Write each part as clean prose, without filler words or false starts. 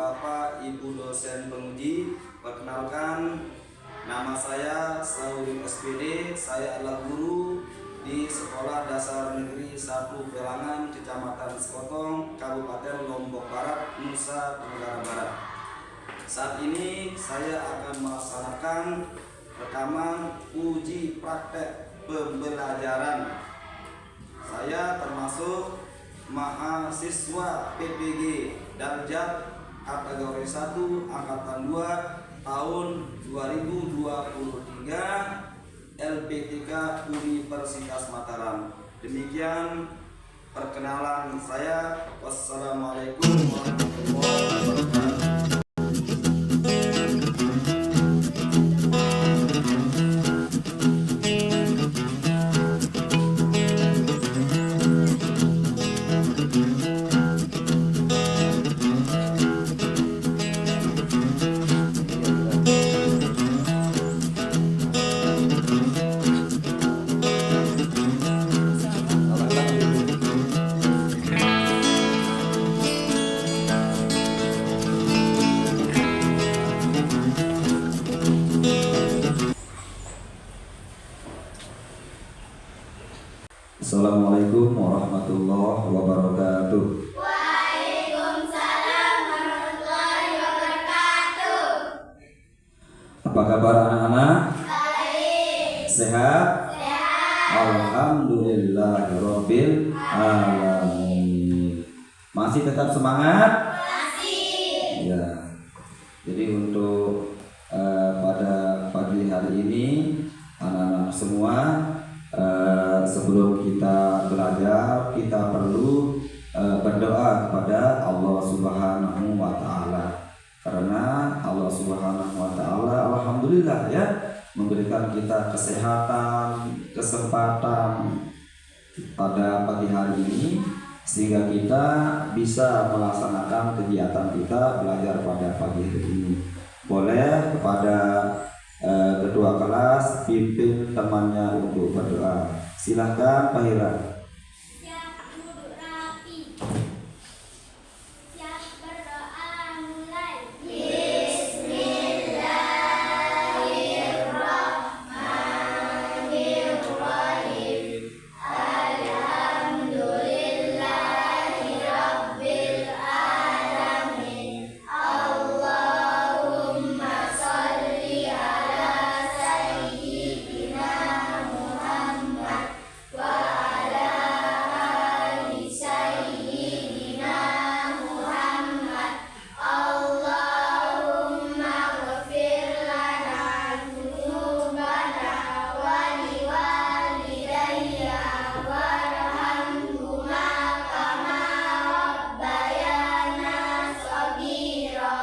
Bapak Ibu dosen penguji, perkenalkan nama saya Sauri SPD. Saya adalah guru di Sekolah Dasar Negeri 1 Pelangan, Kecamatan Sekotong, Kabupaten Lombok Barat, Nusa Tenggara Barat. Saat ini saya akan melaksanakan rekaman uji praktek pembelajaran. Saya termasuk mahasiswa PPG Darjat kategori 1 angkatan 2 tahun 2023 LP3 Universitas Mataram. Demikian perkenalan saya. Wassalamualaikum warahmatullahi wabarakatuh. Assalamualaikum warahmatullahi wabarakatuh. Waalaikumsalam warahmatullahi wabarakatuh. Apa kabar anak-anak? Baik. Sehat? Sehat. Alhamdulillahirabbil alamin. Masih tetap semangat? Masih. Ya. Jadi untuk pada pagi hari ini anak-anak semua, sebelum kita belajar, kita perlu berdoa kepada Allah Subhanahu wa Ta'ala, karena Allah Subhanahu wa Ta'ala alhamdulillah ya memberikan kita kesehatan, kesempatan pada pagi hari ini, sehingga kita bisa melaksanakan kegiatan kita belajar pada pagi hari ini. Boleh kepada ketua kelas pimpin temannya untuk berdoa. Silahkan Pak Hira. Siap duduk rapi. Siap berdoa mulai. Bismillahirrahmanirrahim. Alhamdulillahirabbil alamin. Allahumma sholli ala sayyidina Muhammad wa ala ali sayyidina Muhammad. Allahumma ghfir lana dzunubana wa liwalidayya warhamhuma kama rabbayana shaghira.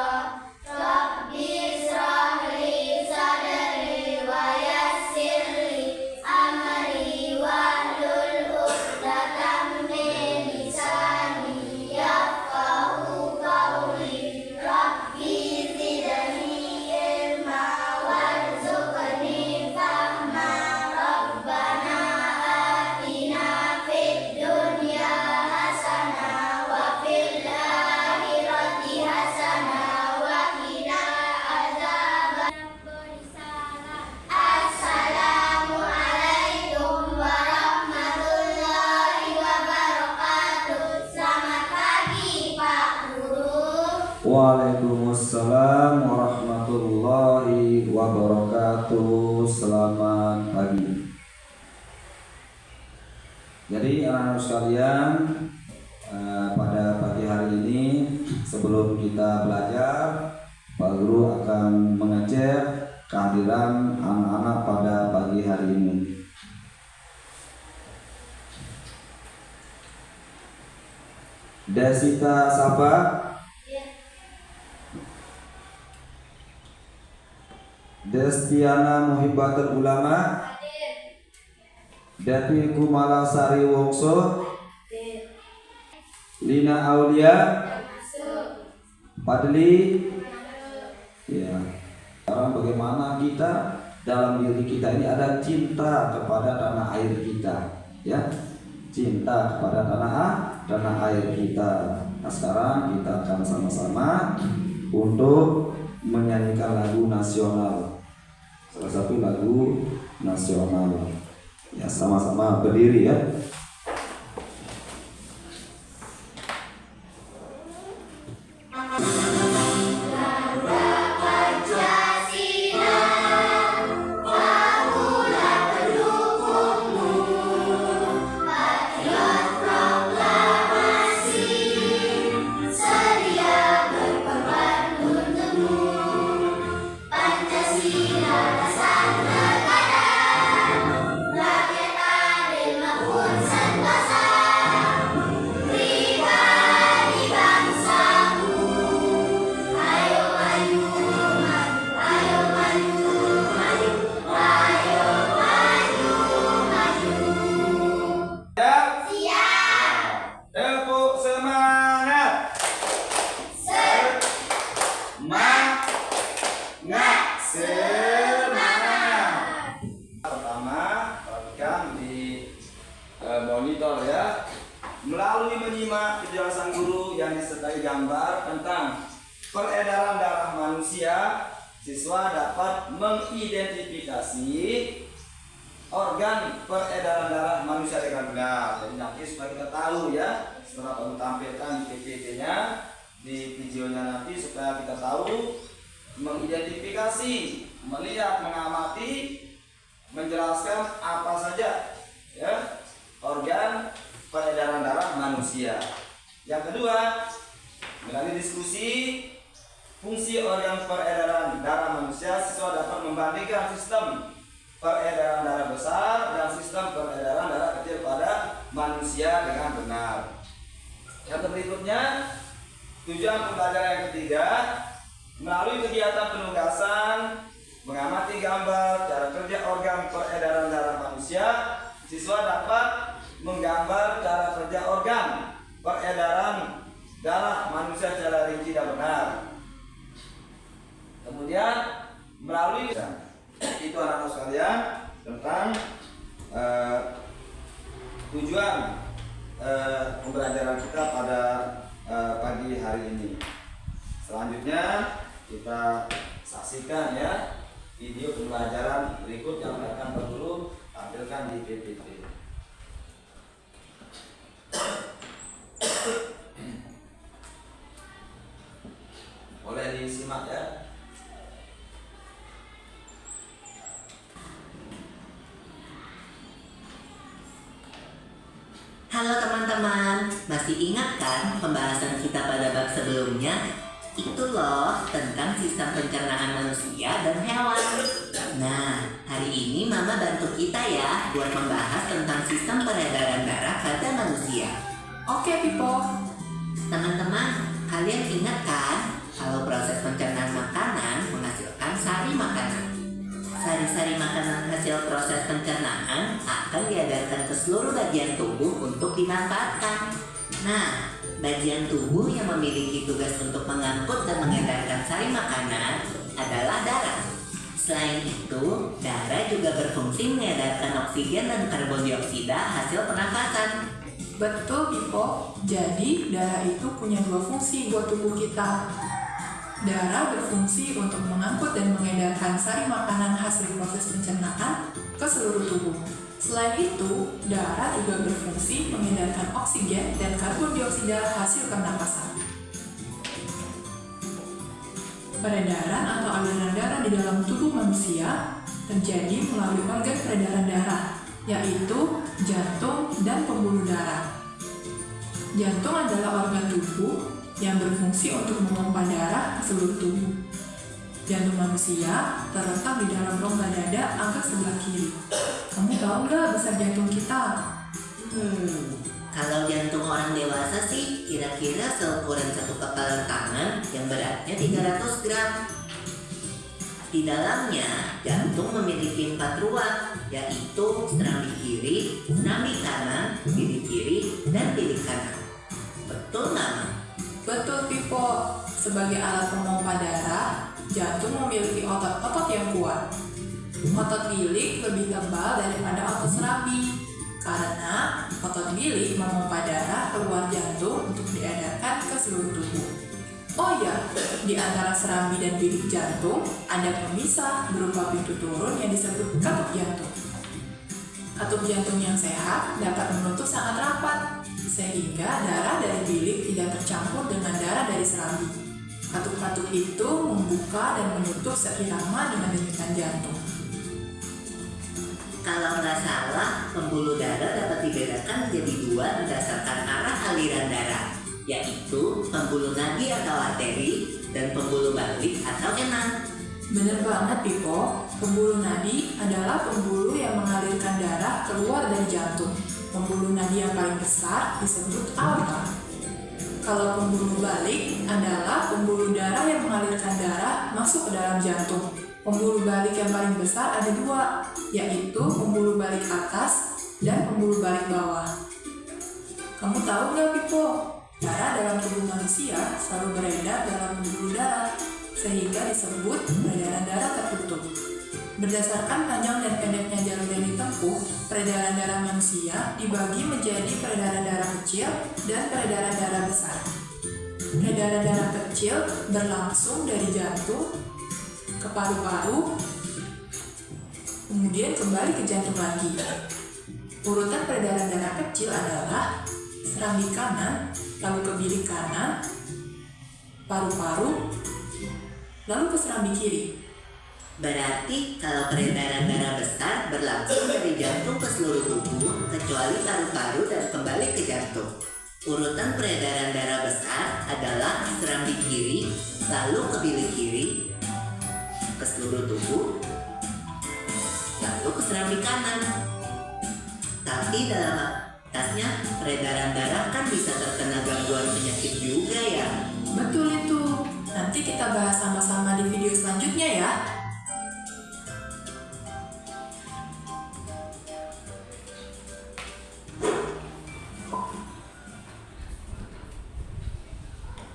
Rabbi shrah li sadri wa yassir li amri wahlul 'uqdatam min lisani yafqahu qawli. Rabbi zidni ilma warzuqni fahma. Rabbana atina fid dunya hasanah wa fil akhirati hasanah wa qina adzaban. Assalamualaikum warahmatullahi wabarakatuh. Selamat pagi Pak Guru. Waalaikumsalam warahmatullahi wabarakatuh. Selamat pagi. Jadi anak-anak sekalian, pada pagi hari ini sebelum kita belajar, Pak Guru akan mengecek kehadiran anak-anak pada pagi hari ini. Desita Safa, Destiana Muhibbatul Ulama, Devi Kumalasari Wongso, Lina Aulia, Padli. Ya. Sekarang bagaimana kita dalam diri kita ini ada cinta kepada tanah air kita, ya, cinta kepada tanah air kita. Nah, sekarang kita akan sama-sama untuk menyanyikan lagu nasional, salah satu lagu nasional. Ya, sama-sama berdiri ya. Monitor ya. Melalui menyimak penjelasan guru yang disertai gambar tentang peredaran darah manusia, siswa dapat mengidentifikasi organ peredaran darah manusia dengan benar. Jadi nanti supaya kita tahu ya, setelah kamu tampilkan di PPT-nya, di videonya nanti, supaya kita tahu mengidentifikasi, melihat, mengamati, menjelaskan apa saja ya organ peredaran darah manusia. Yang kedua, melalui diskusi fungsi organ peredaran darah manusia, siswa dapat membandingkan sistem peredaran darah besar dan sistem peredaran darah kecil pada manusia dengan benar. Yang berikutnya, tujuan pembelajaran yang ketiga, melalui kegiatan penugasan mengamati gambar cara kerja organ peredaran darah manusia, siswa dapat menggambar cara kerja organ peredaran darah manusia secara rinci dan benar. Kemudian melalui itu anak-anak sekalian tentang tujuan pembelajaran kita pada pagi hari ini. Selanjutnya kita saksikan ya video pembelajaran berikut yang akan Pak Guru tampilkan di PPT. Boleh disimak ya. Halo teman-teman, masih ingat kan pembahasan kita pada bab sebelumnya? Itu loh tentang sistem pencernaan manusia dan hewan. Nah, hari ini Mama bantu kita ya buat membahas tentang sistem peredaran darah pada manusia. Oke, Pipo. Teman-teman, kalian ingat kan kalau proses pencernaan makanan menghasilkan sari makanan? Sari-sari makanan hasil proses pencernaan akan diedarkan ke seluruh bagian tubuh untuk dimanfaatkan. Nah, bagian tubuh yang memiliki tugas untuk mengangkut dan mengedarkan sari makanan adalah darah. Selain itu, darah juga berfungsi mengedarkan oksigen dan karbon dioksida hasil pernafasan. Betul, Pipo. Jadi, darah itu punya dua fungsi buat tubuh kita. Darah berfungsi untuk mengangkut dan mengedarkan sari makanan hasil proses pencernaan ke seluruh tubuh. Selain itu, darah juga berfungsi mengedarkan oksigen dan karbon dioksida hasil pernapasan. Peredaran atau aliran darah di dalam tubuh manusia terjadi melalui organ peredaran darah, yaitu jantung dan pembuluh darah. Jantung adalah organ tubuh yang berfungsi untuk memompa darah ke seluruh tubuh. Jantung manusia terletak di dalam rongga dada agak sebelah kiri. Kamu tahu nggak besar jantung kita? Kalau jantung orang dewasa sih kira-kira seukuran satu kepalan tangan yang beratnya 300 gram. Di dalamnya, jantung memiliki 4 ruang, yaitu serambi kiri, serambi kanan, bilik kiri, dan bilik kanan. Betul nggak? Betul, Pipo. Sebagai alat pemompa darah, jantung memiliki otot-otot yang kuat. Otot bilik lebih tebal daripada otot serambi, karena otot bilik memompa darah keluar jantung untuk diedarkan ke seluruh tubuh. Oh ya, di antara serambi dan bilik jantung ada pemisah berupa pintu turun yang disebut katup jantung. Katup jantung yang sehat dapat menutup sangat rapat, sehingga darah dari bilik tidak tercampur dengan darah dari serambi. Katup-katup itu membuka dan menutup seirama dengan denyutan jantung. Kalau nggak salah, pembuluh darah dapat dibedakan menjadi dua berdasarkan arah aliran darah, yaitu pembuluh nadi atau arteri dan pembuluh balik atau vena. Bener banget, Pipo. Pembuluh nadi adalah pembuluh yang mengalirkan darah keluar dari jantung. Pembuluh nadi yang paling besar disebut aorta. Kalau pembuluh balik adalah pembuluh darah yang mengalirkan darah masuk ke dalam jantung. Pembuluh balik yang paling besar ada dua, yaitu pembuluh balik atas dan pembuluh balik bawah. Kamu tahu nggak, Pipo? Darah dalam tubuh manusia selalu beredar dalam pembuluh darah, sehingga disebut peredaran darah tertutup. Berdasarkan panjang dan pendeknya jalur yang ditempuh, peredaran darah manusia dibagi menjadi peredaran darah kecil dan peredaran darah besar. Peredaran darah kecil berlangsung dari jantung ke paru-paru, kemudian kembali ke jantung lagi. Urutan peredaran darah kecil adalah serambi kanan, lalu ke bilik kanan, paru-paru, lalu ke serambi kiri. Berarti kalau peredaran darah besar berlangsung dari jantung ke seluruh tubuh, kecuali paru-paru dan kembali ke jantung. Urutan peredaran darah besar adalah serambi kiri, lalu ke bilik kiri, ke seluruh tubuh, lalu ke serambi kanan. Tapi dalam atasnya peredaran darah kan bisa terkena gangguan penyakit juga ya. Betul itu. Nanti kita bahas sama-sama di video selanjutnya ya.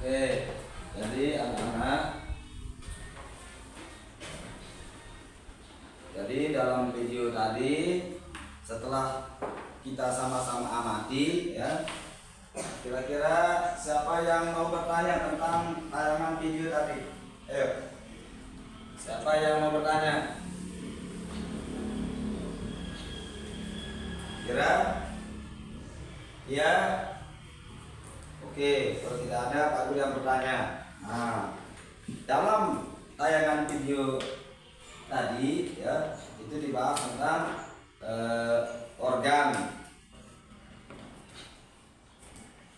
Oke, jadi anak-anak, jadi dalam video tadi setelah kita sama-sama amati ya, kira-kira siapa yang mau bertanya tentang tayangan video tadi? Ayo, siapa yang mau bertanya? Kira? Ya? Oke, kalau tidak ada Pak Guru yang bertanya. Nah, dalam tayangan video tadi ya, itu dibahas tentang organ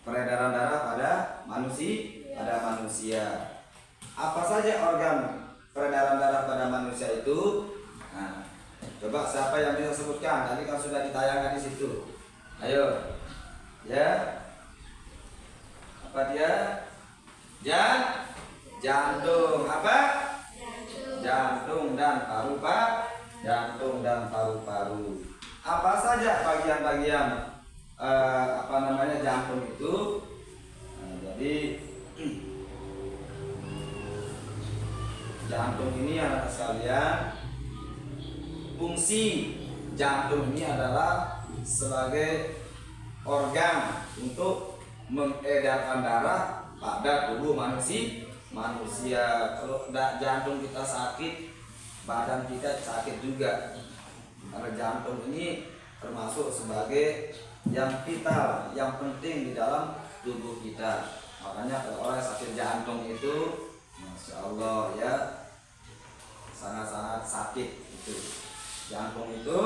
peredaran darah pada manusia. Apa saja organ peredaran darah pada manusia itu? Nah, coba siapa yang bisa sebutkan? Tadi kan sudah ditayangkan di situ. Ayo, ya. Apa dia? Jantung. Apa? Jantung dan paru-paru. Apa saja bagian-bagian jantung itu? Nah, jadi jantung ini anak sekalian, fungsi jantung ini adalah sebagai organ untuk mengedarkan darah pada tubuh manusia. Kalau jantung kita sakit, badan kita sakit juga. Karena jantung ini termasuk sebagai yang vital, yang penting di dalam tubuh kita. Makanya kalau orang sakit jantung itu, Masya Allah ya, sangat-sangat sakit itu. Jantung itu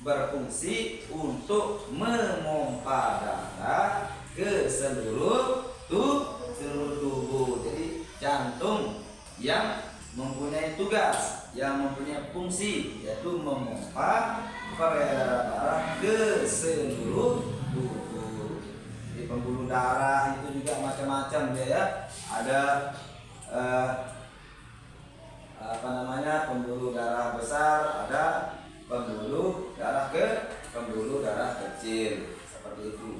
berfungsi untuk memompa darah ke seluruh tubuh. Jadi jantung yang mempunyai tugas, yang mempunyai fungsi, yaitu memompa peredaran darah ke seluruh tubuh. Di pembuluh darah itu juga macam-macam ya. Ada pembuluh darah besar, ada pembuluh darah kecil, seperti itu.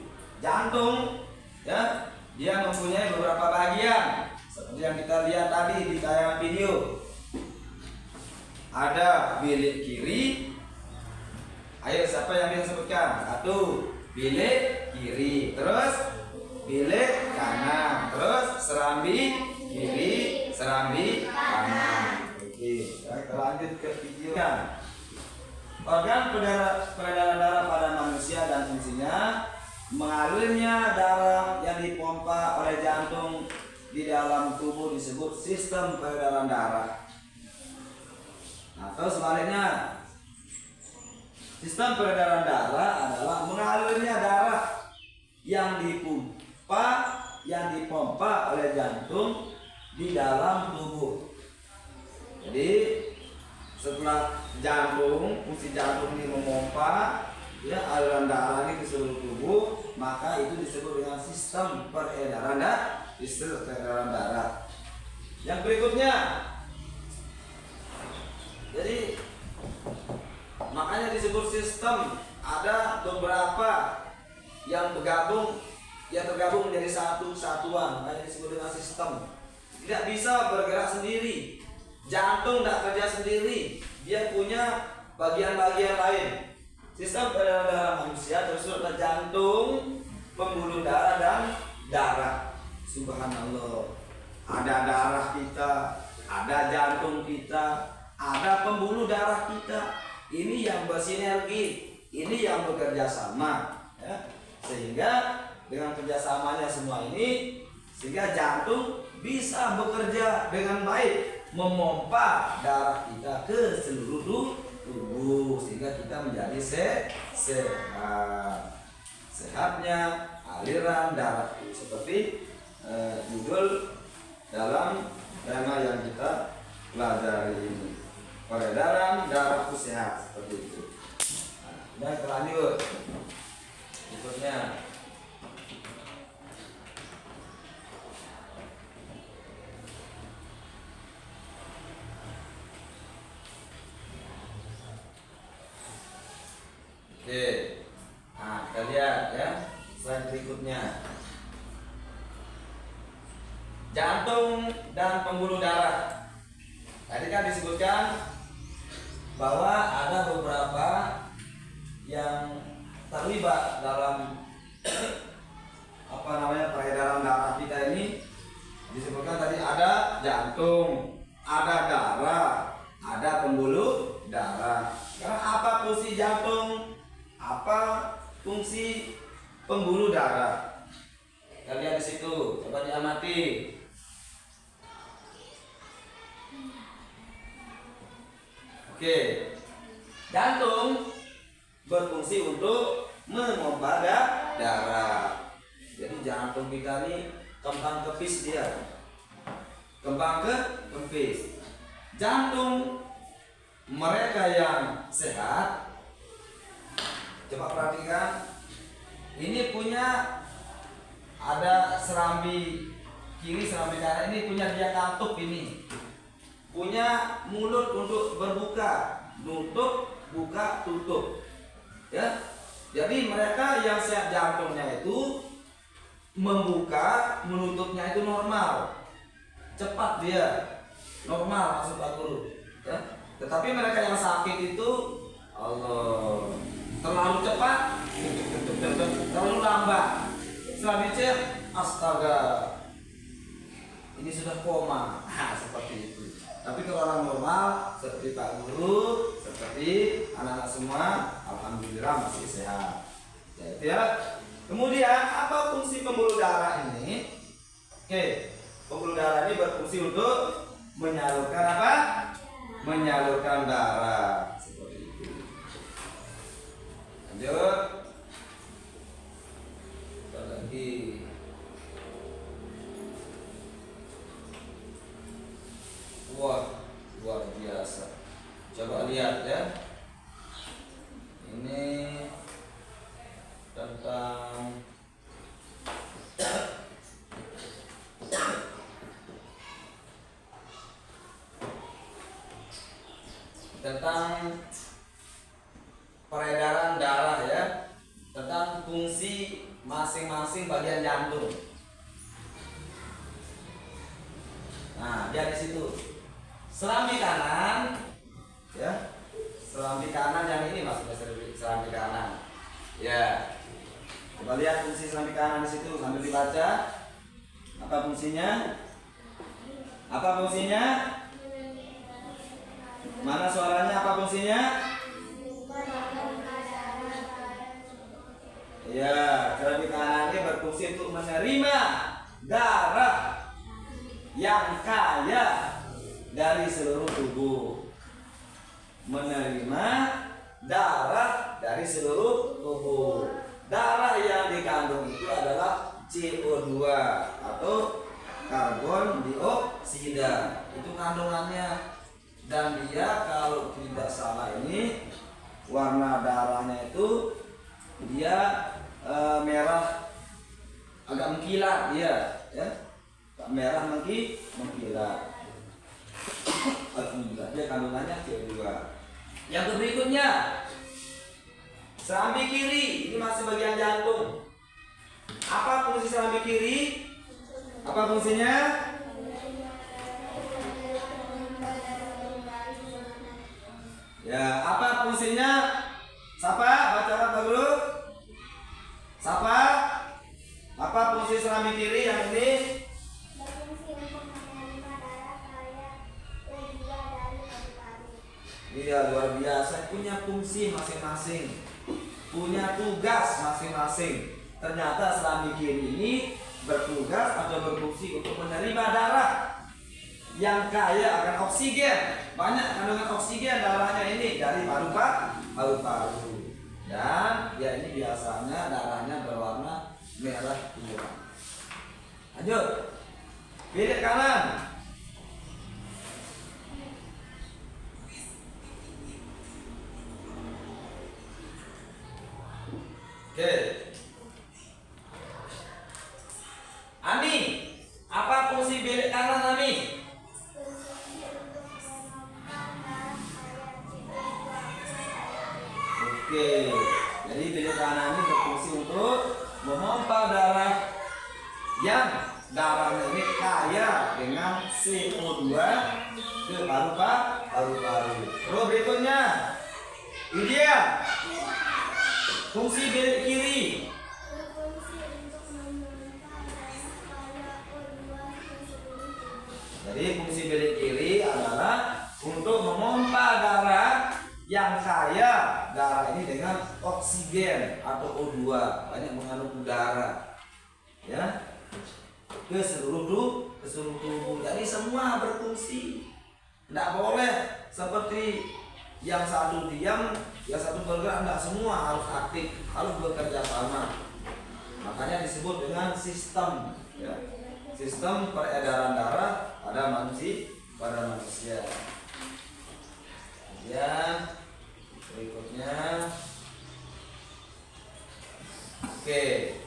Jantung ya, dia mempunyai beberapa bagian seperti yang kita lihat tadi di tayangan video. Ada bilik kiri. Ayo, siapa yang bisa sebutkan? Satu, bilik kiri. Terus bilik kanan. Terus serambi kiri, serambi kanan. Oke, kita lanjut ke video kan. Organ peredaran darah pada manusia dan fungsinya: mengalirnya darah yang dipompa oleh jantung di dalam tubuh disebut sistem peredaran darah. Atau sebaliknya, sistem peredaran darah adalah mengalirnya darah yang dipompa oleh jantung di dalam tubuh. Jadi setelah fungsi jantung ini memompa ya aliran darah ini ke seluruh tubuh, maka itu disebut dengan sistem peredaran darah. Yang berikutnya, jadi makanya disebut sistem. Ada beberapa yang tergabung menjadi satu kesatuan, makanya disebut dengan sistem. Tidak bisa bergerak sendiri. Jantung tidak kerja sendiri, dia punya bagian-bagian lain. Sistem peredaran darah manusia tersusun dari jantung, pembuluh darah dan darah. Subhanallah. Ada darah kita, ada jantung kita, ada pembuluh darah kita. Ini yang bersinergi, ini yang bekerja sama, ya. Sehingga dengan kerjasamanya semua ini, sehingga jantung bisa bekerja dengan baik, memompa darah kita ke seluruh tubuh sehingga kita menjadi sehat. Sehatnya aliran darah seperti judul dalam tema yang kita pelajari ini, peredaran darah sehat, seperti itu. Dan terlanjut berikutnya. Oke, nah kita lihat ya slide berikutnya. Jantung dan pembuluh darah. Tadi kan disebutkan bahwa ada beberapa yang terlibat dalam peredaran darah kita ini. Disebutkan tadi ada jantung, ada darah, ada pembuluh darah. Karena apa fungsi jantung? Apa fungsi pembuluh darah? Kita lihat di situ, coba diamati. Oke, jantung berfungsi untuk memompa darah. Jadi jantung kita ini kembang kepis dia, kembang kempis. Jantung mereka yang sehat, coba perhatikan, ini punya ada serambi kiri, serambi kanan, ini punya dia katup ini, punya mulut untuk berbuka, nutup, buka, tutup, ya. Jadi mereka yang sehat jantungnya itu membuka, menutupnya itu normal, cepat dia, normal maksud aku, ya. Tetapi mereka yang sakit itu, Allah, terlalu cepat, terlalu lambat. Setelah dicek, astaga, ini sudah koma. Nah, seperti itu. Tapi kalau orang normal, seperti Pak Guru, seperti anak-anak semua, alhamdulillah masih sehat. Ya. Kemudian apa fungsi pembuluh darah ini? Oke, pembuluh darah ini berfungsi untuk menyalurkan apa? Menyalurkan darah. Seperti itu. Lanjut. Kita lagi. Wah, luar biasa. Coba lihat ya. Ini tentang peredaran darah ya, tentang fungsi masing-masing bagian jantung. Nah, dia di situ. Serambi kanan, ya, serambi kanan yang ini maksudnya serambi kanan. Ya, coba lihat fungsi serambi kanan di situ sambil dibaca. Apa fungsinya? Apa fungsinya? Mana suaranya? Apa fungsinya? Ya, keramik kanan ini berfungsi untuk menerima darah yang kaya dari seluruh tubuh. Menerima darah dari seluruh tubuh. Darah yang dikandung itu adalah CO2 atau karbon dioksida. Itu kandungannya. Dan dia kalau tidak salah ini warna darahnya itu dia merah agak mengkilat dia, ya. Merah mengkilat. Alhamdulillah, dia kandungannya CO2. Yang berikutnya, serambi kiri, ini masih bagian jantung. Apa fungsi serambi kiri? Apa fungsinya? Ya, apa fungsinya? Siapa? Baca Pak Guru. Siapa? Apa fungsi serambi kiri yang ini? Berfungsi untuk menerima darah kaya O2 dari paru-paru. Iya, luar biasa. Punya fungsi masing-masing, punya tugas masing-masing. Ternyata serambi kiri ini bertugas atau berfungsi untuk menerima darah yang kaya akan oksigen. Banyak kandungan oksigen darahnya ini dari paru-paru. Dan ya ini biasanya darahnya berwarna merah tua. Lanjut. Bilik kanan. Oke. Ami, apa fungsi bilik kanan Ami? Oke, jadi bilik kanan ini berfungsi untuk memompa darah yang darahnya ini kaya dengan CO2 ke paru-paru. Terus berikutnya, ini dia fungsi bilik kiri. Berfungsi untuk memompa darah kaya O2 ke seluruh tubuh. Jadi fungsi bilik kiri adalah untuk memompa darah yang kaya darah ini dengan oksigen atau O2, banyak mengandung udara, ya, ke seluruh tubuh. Jadi semua berfungsi. Tidak boleh seperti yang satu diam, yang satu bergerak. Tidak, semua harus aktif, harus bekerja sama. Makanya disebut dengan sistem, ya, sistem peredaran darah pada manusia. Ya, berikutnya. Oke,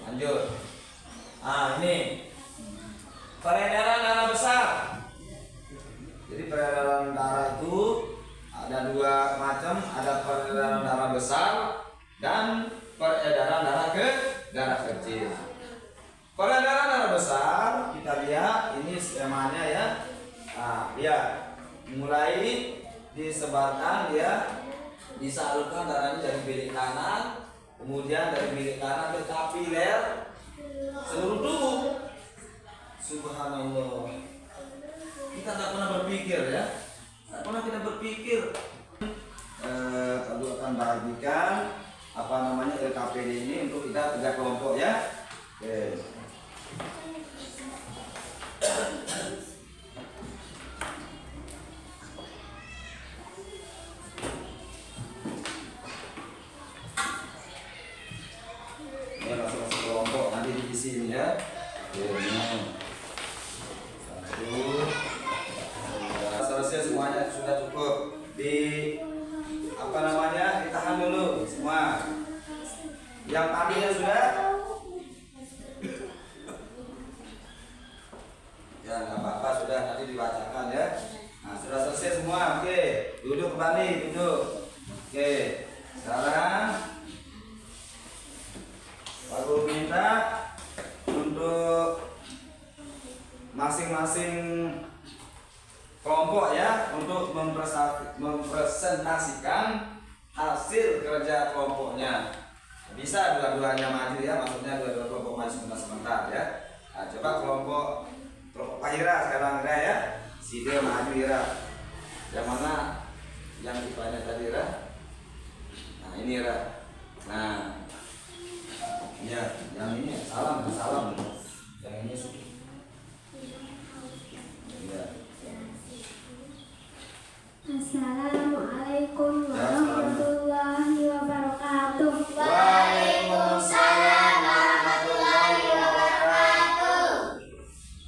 lanjut. Ini peredaran darah besar. Jadi peredaran darah itu ada dua macam, ada peredaran darah besar dan peredaran darah kecil. Peredaran darah besar kita lihat ini skemanya, ya. Ya, mulai disebarkan, dia disalurkan darahnya dari bilik kanan, kemudian dari bilik kanan ke kapiler seluruh tubuh. Subhanallah, kita tak pernah berpikir, ya, tak pernah kita berpikir. Kalau akan bagikan apa namanya LKPD ini untuk kita 3 kelompok, ya. Oke. Masuk kelompok nanti di sini, ya. Selesai semuanya, sudah cukup. Ditahan dulu semua. Yang tadinya sudah. Ya, nggak apa-apa, sudah nanti dibacakan, ya. Nah, sudah selesai semua. Oke, duduk kembali, duduk. Oke, sekarang Pak Guru minta untuk masing-masing kelompok, ya, untuk mempresentasikan hasil kerja kelompoknya. Bisa dua-duanya maju, ya, maksudnya dua-dua kelompok maju sebentar, ya. Nah, coba kelompok Pak Hira sekarang, ya. Si dia maju Ira. Yang mana yang IPA-nya tadi Ira? Nah ini Ira. Nah, ya yang ini salam. Yang ini suki. Ya. Assalamualaikum warahmatullahi wabarakatuh. Waalaikumsalam warahmatullahi wabarakatuh.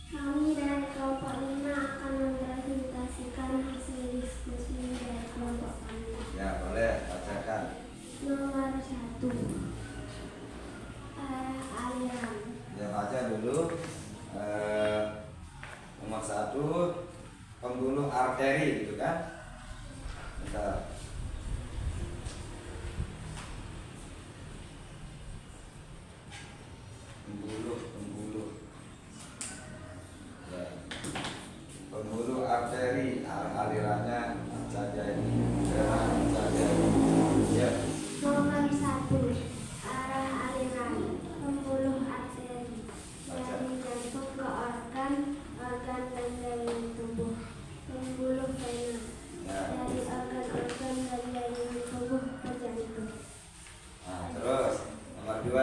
Kami dari kelompok 5 akan mempresentasikan hasil diskusi dari kelompok kami. Ya boleh bacakan. Nomor 1, arah aliran. Ya baca dulu. Nomor 1 pembuluh arteri gitu kan. Bentar. Pembuluh. Ya. Pembuluh arteri alirannya saja ini. Saja. Ya. Nomor 1, arah aliran. Pembuluh arteri dari jantung ke organ dan jaringan tubuh. Pembuluh vena Ya. dari organ-organ dan jaringan tubuh ke jantung. Nah, terus nomor 2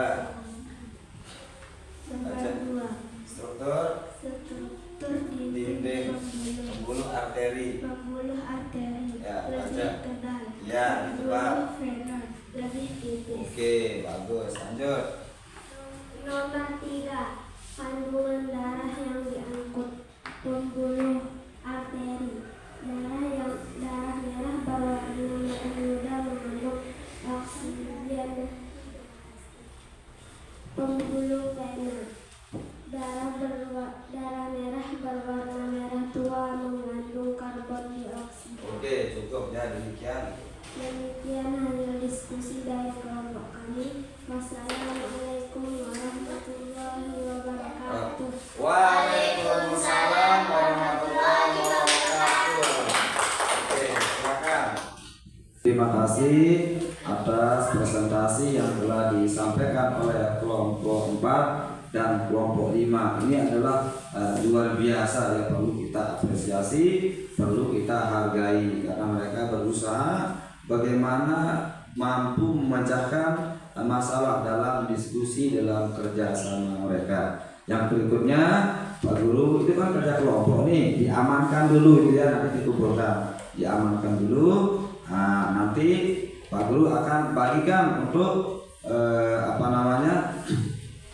Nomor Baca. 2, struktur struktur dinding pembuluh arteri. Pembuluh arteri Ya, lebih baca. tebal. Ya, itu Pak. Pembuluh vena lebih tipis. Oke, bagus. Lanjut. Nomor 3, kandungan darah yang diangkut. Pembuluh arteri darah merah berwarna merah muda mengandung oksigen. Pembuluh vena darah merah berwarna merah tua mengandung karbon dioksida. Oke, cukup ya demikian. Demikian hasil diskusi dari kelompok kami. Wassalamualaikum warahmatullahi wabarakatuh. Waalaikumsalam warahmatullahi wabarakatuh. Oke, silakan. Terima kasih atas presentasi yang telah disampaikan oleh kelompok 4 dan kelompok 5. Ini adalah luar biasa ya, perlu kita apresiasi, perlu kita hargai karena mereka berusaha bagaimana mampu memecahkan masalah dalam diskusi dalam kerja sama mereka. Yang berikutnya Pak Guru, itu kan kerja kelompok nih, diamankan dulu gitu ya, nanti dikumpulkan, diamankan dulu. Nah, nanti Pak Guru akan bagikan untuk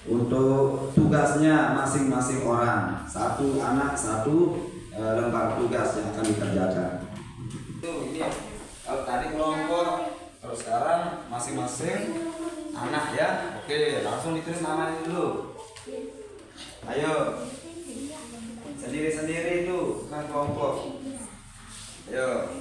untuk tugasnya masing-masing orang. Satu anak satu lembar tugas yang akan dikerjakan. Itu ini kalau tadi kelompok, terus sekarang masing-masing anak ya. Oke, langsung ditulis namanya dulu. Ayo. Sendiri-sendiri itu, bukan kelompok. Ayo.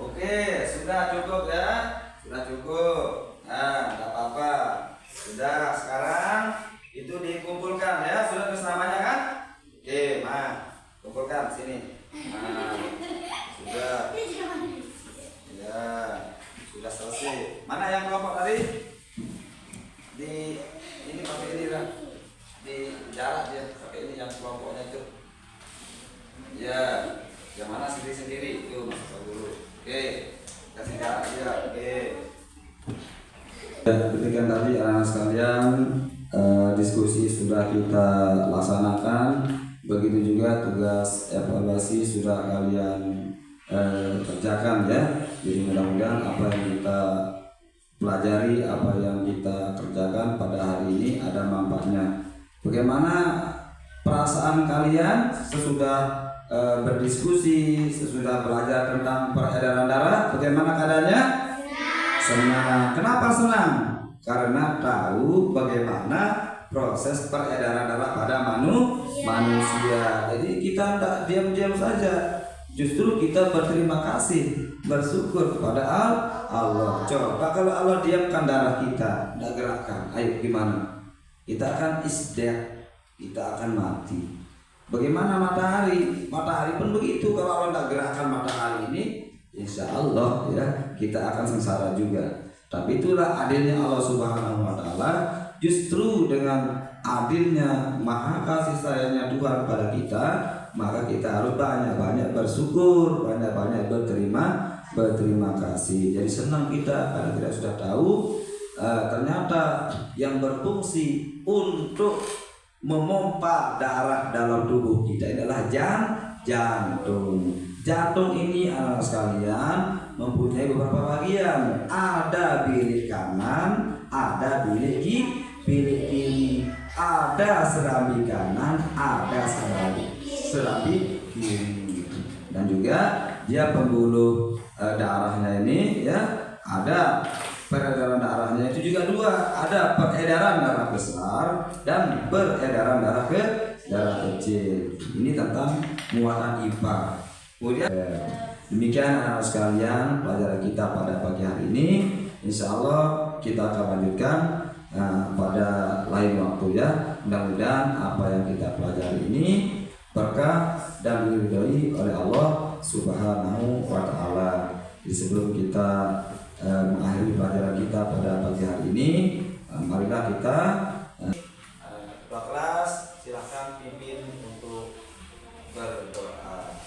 Oke, sudah cukup ya. Sudah cukup. Nah, tidak apa-apa. Sudah, sekarang itu dikumpulkan ya. Sudah tulis namanya kan? Oke, kumpulkan sini. Nah, sudah. Ya, sudah selesai. Mana yang kelompok tadi? Ini pakai ini lah. Di jarak ya, pakai ini yang kelompoknya itu. Ya, yang mana sendiri-sendiri itu masuk dulu. Oke, kasih jarak ya. Oke. Demikian tadi anak-anak sekalian, diskusi sudah kita laksanakan. Begitu juga tugas evaluasi sudah kalian kerjakan ya. Jadi mudah-mudahan apa yang kita pelajari, apa yang kita kerjakan pada hari ini ada manfaatnya. Bagaimana perasaan kalian sesudah berdiskusi, sesudah belajar tentang peredaran darah? Bagaimana keadaannya? Senang. Kenapa senang? Karena tahu bagaimana proses peredaran darah pada manusia. Jadi kita tidak diam-diam saja. Justru kita berterima kasih, bersyukur kepada Allah. Coba kalau Allah diamkan darah kita, tidak gerakkan, ayo gimana? Kita akan isdah, kita akan mati. Bagaimana matahari? Matahari pun begitu. Kalau Allah tidak gerakkan matahari ini, insya Allah ya kita akan sengsara juga. Tapi itulah adilnya Allah Subhanahu Wa Taala. Justru dengan adilnya, maha kasih sayangnya Tuhan pada kita, maka kita harus banyak-banyak bersyukur, banyak-banyak berterima kasih. Jadi senang kita karena kita sudah tahu ternyata yang berfungsi untuk memompa darah dalam tubuh kita adalah jantung. Jantung ini anak sekalian mempunyai beberapa bagian. Ada bilik kanan, ada bilik kiri, ada serambi kanan, ada serambi kiri, dan juga dia pembuluh darahnya ini ya, ada peredaran darahnya itu juga dua, ada peredaran darah besar dan peredaran darah kecil. Ini tentang muatan IPA. Kemudian demikian anak sekalian pelajaran kita pada pagi hari ini. Insya Allah kita akan lanjutkan pada lain waktu ya. Mudah-mudahan apa yang kita pelajari ini berkah dan diridhoi oleh Allah Subhanahu Wa Taala. Sebelum kita mengakhiri pelajaran kita pada pagi hari ini, marilah kita ketua kelas silahkan pimpin untuk berdoa.